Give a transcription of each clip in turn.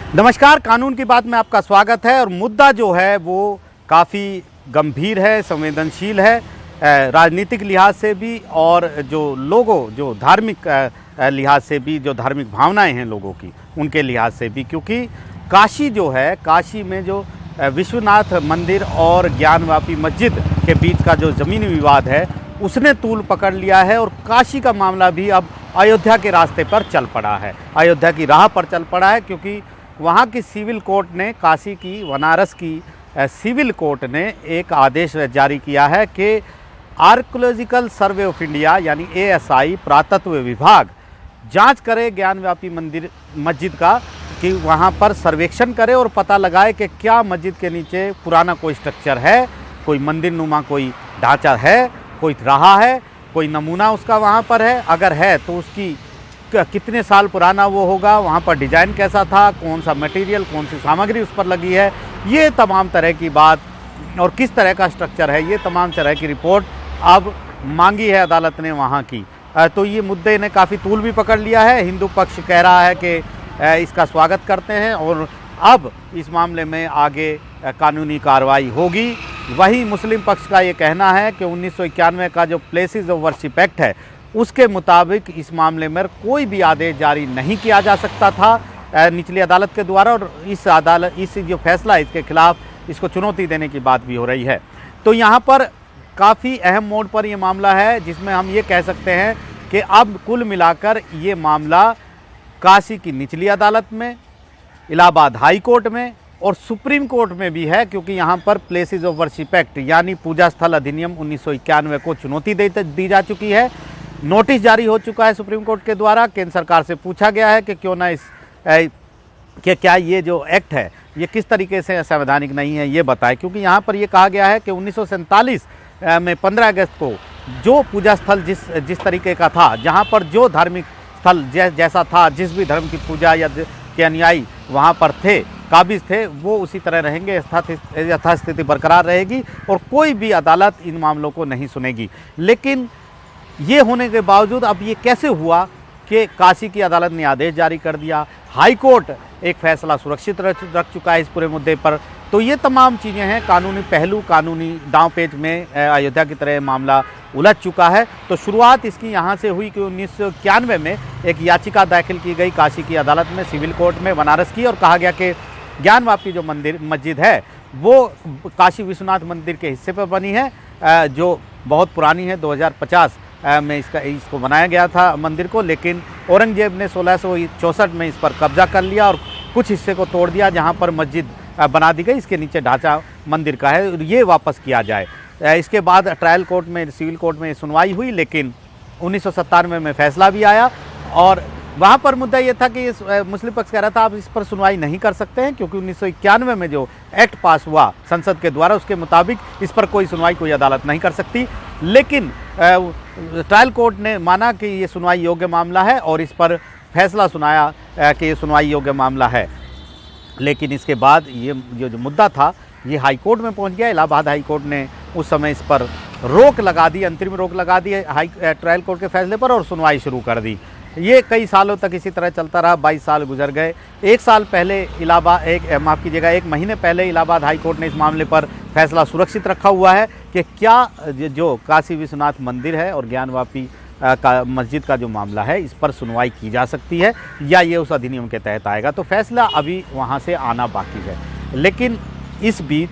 नमस्कार, कानून की बात में आपका स्वागत है। और मुद्दा जो है वो काफ़ी गंभीर है, संवेदनशील है, राजनीतिक लिहाज से भी और जो धार्मिक लिहाज से भी, जो धार्मिक भावनाएं हैं लोगों की उनके लिहाज से भी। क्योंकि काशी जो है, काशी में जो विश्वनाथ मंदिर और ज्ञानवापी मस्जिद के बीच का जो ज़मीनी विवाद है उसने तूल पकड़ लिया है और काशी का मामला भी अब अयोध्या के रास्ते पर चल पड़ा है, अयोध्या की राह पर चल पड़ा है। क्योंकि वहाँ की सिविल कोर्ट ने, काशी की, बनारस की सिविल कोर्ट ने एक आदेश जारी किया है कि आर्कियोलॉजिकल सर्वे ऑफ इंडिया यानी ASI पुरातत्व विभाग जांच करे ज्ञानवापी मंदिर मस्जिद का, कि वहाँ पर सर्वेक्षण करे और पता लगाए कि क्या मस्जिद के नीचे पुराना कोई स्ट्रक्चर है, कोई मंदिर नुमा कोई ढांचा है, कोई रहा है, कोई नमूना उसका वहाँ पर है। अगर है तो उसकी कितने साल पुराना वो होगा, वहाँ पर डिज़ाइन कैसा था, कौन सा मटेरियल, कौन सी सामग्री उस पर लगी है, ये तमाम तरह की बात, और किस तरह का स्ट्रक्चर है, ये तमाम तरह की रिपोर्ट अब मांगी है अदालत ने वहाँ की। तो ये मुद्दे ने काफ़ी तूल भी पकड़ लिया है। हिंदू पक्ष कह रहा है कि इसका स्वागत करते हैं और अब इस मामले में आगे कानूनी कार्रवाई होगी। वहीं मुस्लिम पक्ष का ये कहना है कि 1991 का जो प्लेसेस ऑफ वर्शिप एक्ट है उसके मुताबिक इस मामले में कोई भी आदेश जारी नहीं किया जा सकता था निचली अदालत के द्वारा, और इस जो फैसला है इसके खिलाफ इसको चुनौती देने की बात भी हो रही है। तो यहाँ पर काफ़ी अहम मोड़ पर ये मामला है, जिसमें हम ये कह सकते हैं कि अब कुल मिलाकर ये मामला काशी की निचली अदालत में, इलाहाबाद हाई कोर्ट में और सुप्रीम कोर्ट में भी है। क्योंकि यहाँ पर प्लेसेस ऑफ वर्शिप एक्ट यानी पूजा स्थल अधिनियम 1991 को चुनौती दी जा चुकी है। नोटिस जारी हो चुका है सुप्रीम कोर्ट के द्वारा। केंद्र सरकार से पूछा गया है कि क्यों ना क्या ये जो एक्ट है ये किस तरीके से संवैधानिक नहीं है, ये बताए। क्योंकि यहाँ पर ये कहा गया है कि 1947 में 15 अगस्त को जो पूजा स्थल जिस तरीके का था, जहाँ पर जो धार्मिक स्थल जैसा था, जिस भी धर्म की पूजा या के अनुयायी वहाँ पर थे, काबिज थे, वो उसी तरह रहेंगे, यथास्थिति बरकरार रहेगी और कोई भी अदालत इन मामलों को नहीं सुनेगी। लेकिन ये होने के बावजूद अब ये कैसे हुआ कि काशी की अदालत ने आदेश जारी कर दिया, हाई कोर्ट एक फैसला सुरक्षित रख चुका है इस पूरे मुद्दे पर। तो ये तमाम चीज़ें हैं, कानूनी पहलू, कानूनी दांव पेच में अयोध्या की तरह मामला उलझ चुका है। तो शुरुआत इसकी यहाँ से हुई कि 1991 में एक याचिका दाखिल की गई काशी की अदालत में, सिविल कोर्ट में, बनारस की, और कहा गया कि ज्ञानवापी जो मस्जिद है वो काशी विश्वनाथ मंदिर के हिस्से पर बनी है, जो बहुत पुरानी है, 2050 में इसको बनाया गया था मंदिर को। लेकिन औरंगजेब ने 1664 में इस पर कब्जा कर लिया और कुछ हिस्से को तोड़ दिया, जहां पर मस्जिद बना दी गई। इसके नीचे ढांचा मंदिर का है, ये वापस किया जाए। इसके बाद ट्रायल कोर्ट में, सिविल कोर्ट में सुनवाई हुई, लेकिन 1997 में फैसला भी आया। और वहाँ पर मुद्दा ये था कि मुस्लिम पक्ष कह रहा था आप इस पर सुनवाई नहीं कर सकते हैं, क्योंकि 1991 में जो एक्ट पास हुआ संसद के द्वारा उसके मुताबिक इस पर कोई सुनवाई कोई अदालत नहीं कर सकती। लेकिन ट्रायल कोर्ट ने माना कि ये सुनवाई योग्य मामला है और इस पर फैसला सुनाया कि ये सुनवाई योग्य मामला है। लेकिन इसके बाद ये जो मुद्दा था ये हाई कोर्ट में पहुंच गया। इलाहाबाद हाई कोर्ट ने उस समय इस पर रोक लगा दी, अंतरिम रोक लगा दी ट्रायल कोर्ट के फैसले पर, और सुनवाई शुरू कर दी। ये कई सालों तक इसी तरह चलता रहा, 22 साल गुजर गए। एक महीने पहले इलाहाबाद हाई कोर्ट ने इस मामले पर फैसला सुरक्षित रखा हुआ है कि क्या जो काशी विश्वनाथ मंदिर है और ज्ञानवापी का मस्जिद का जो मामला है इस पर सुनवाई की जा सकती है या ये उस अधिनियम के तहत आएगा। तो फैसला अभी वहाँ से आना बाकी है। लेकिन इस बीच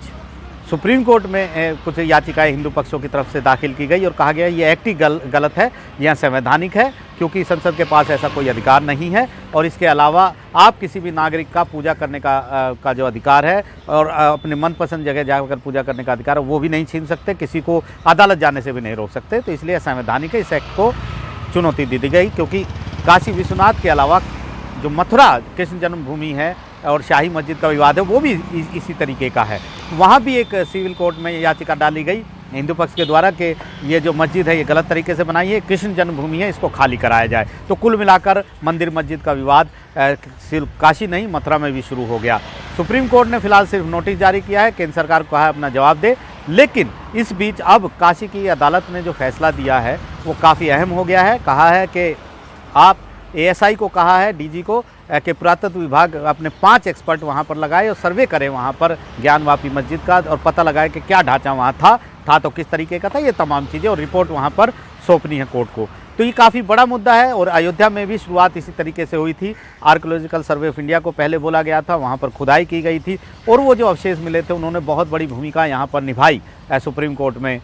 सुप्रीम कोर्ट में कुछ याचिकाएं हिंदू पक्षों की तरफ से दाखिल की गई और कहा गया ये एक्ट ही गलत है, यह संवैधानिक है, क्योंकि संसद के पास ऐसा कोई अधिकार नहीं है। और इसके अलावा आप किसी भी नागरिक का पूजा करने का जो अधिकार है और अपने मनपसंद जगह जाकर पूजा करने का अधिकार है वो भी नहीं छीन सकते, किसी को अदालत जाने से भी नहीं रोक सकते। तो इसलिए संवैधानिक है, इस एक्ट को चुनौती दी गई। क्योंकि काशी विश्वनाथ के अलावा जो मथुरा कृष्ण जन्मभूमि है और शाही मस्जिद का विवाद है वो भी इसी तरीके का है। वहाँ भी एक सिविल कोर्ट में याचिका डाली गई हिंदू पक्ष के द्वारा कि ये जो मस्जिद है ये गलत तरीके से बनाई है, कृष्ण जन्मभूमि है, इसको खाली कराया जाए। तो कुल मिलाकर मंदिर मस्जिद का विवाद सिर्फ काशी नहीं मथुरा में भी शुरू हो गया। सुप्रीम कोर्ट ने फिलहाल सिर्फ नोटिस जारी किया है, केंद्र सरकार को कहा है अपना जवाब दे। लेकिन इस बीच अब काशी की अदालत ने जो फैसला दिया है वो काफ़ी अहम हो गया है। कहा है कि आप एएसआई को कहा है, डीजी को, कि पुरातत्व विभाग अपने 5 एक्सपर्ट वहाँ पर लगाए और सर्वे करें वहाँ पर ज्ञानवापी मस्जिद का और पता लगाए कि क्या ढांचा वहाँ था तो किस तरीके का था, ये तमाम चीज़ें, और रिपोर्ट वहाँ पर सौंपनी है कोर्ट को। तो ये काफ़ी बड़ा मुद्दा है और अयोध्या में भी शुरुआत इसी तरीके से हुई थी। आर्कियोलॉजिकल सर्वे ऑफ इंडिया को पहले बोला गया था, वहाँ पर खुदाई की गई थी और वो जो अवशेष मिले थे उन्होंने बहुत बड़ी भूमिका यहाँ पर निभाई सुप्रीम कोर्ट में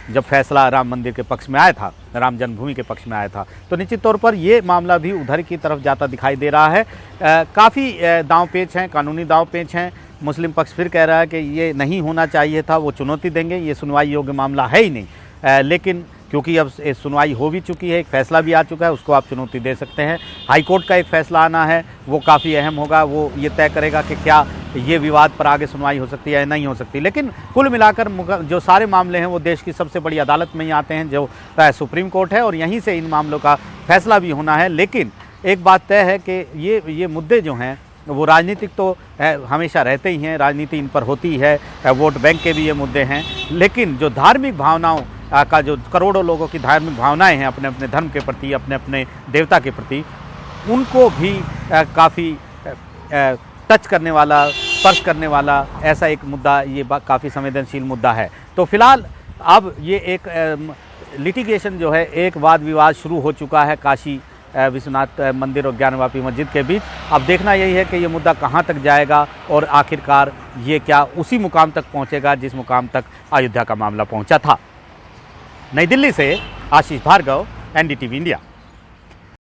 जब फैसला राम मंदिर के पक्ष में आया था, राम जन्मभूमि के पक्ष में आया था। तो निश्चित तौर पर ये मामला भी उधर की तरफ जाता दिखाई दे रहा है। काफ़ी दांव पेच हैं, कानूनी दांव पेच हैं। मुस्लिम पक्ष फिर कह रहा है कि ये नहीं होना चाहिए था, वो चुनौती देंगे, ये सुनवाई योग्य मामला है ही नहीं। लेकिन क्योंकि अब सुनवाई हो भी चुकी है, एक फ़ैसला भी आ चुका है, उसको आप चुनौती दे सकते हैं। हाई कोर्ट का एक फ़ैसला आना है, वो काफ़ी अहम होगा, वो ये तय करेगा कि क्या ये विवाद पर आगे सुनवाई हो सकती है या नहीं हो सकती। लेकिन कुल मिलाकर जो सारे मामले हैं वो देश की सबसे बड़ी अदालत में ही आते हैं, जो सुप्रीम कोर्ट है, और यहीं से इन मामलों का फैसला भी होना है। लेकिन एक बात तय है कि ये मुद्दे जो हैं वो राजनीतिक तो हमेशा रहते ही हैं, राजनीति इन पर होती है, वोट बैंक के भी ये मुद्दे हैं। लेकिन जो धार्मिक भावनाओं का, जो करोड़ों लोगों की धार्मिक भावनाएं हैं अपने अपने धर्म के प्रति, अपने अपने देवता के प्रति, उनको भी काफ़ी टच करने वाला, स्पर्श करने वाला ऐसा एक मुद्दा, ये काफ़ी संवेदनशील मुद्दा है। तो फिलहाल अब ये एक लिटिगेशन जो है, एक वाद विवाद शुरू हो चुका है काशी विश्वनाथ मंदिर और ज्ञानवापी मस्जिद के बीच। अब देखना यही है कि ये मुद्दा कहाँ तक जाएगा और आखिरकार ये क्या उसी मुकाम तक पहुँचेगा जिस मुकाम तक अयोध्या का मामला पहुँचा था। नई दिल्ली से आशीष भार्गव, एनडीटीवी इंडिया।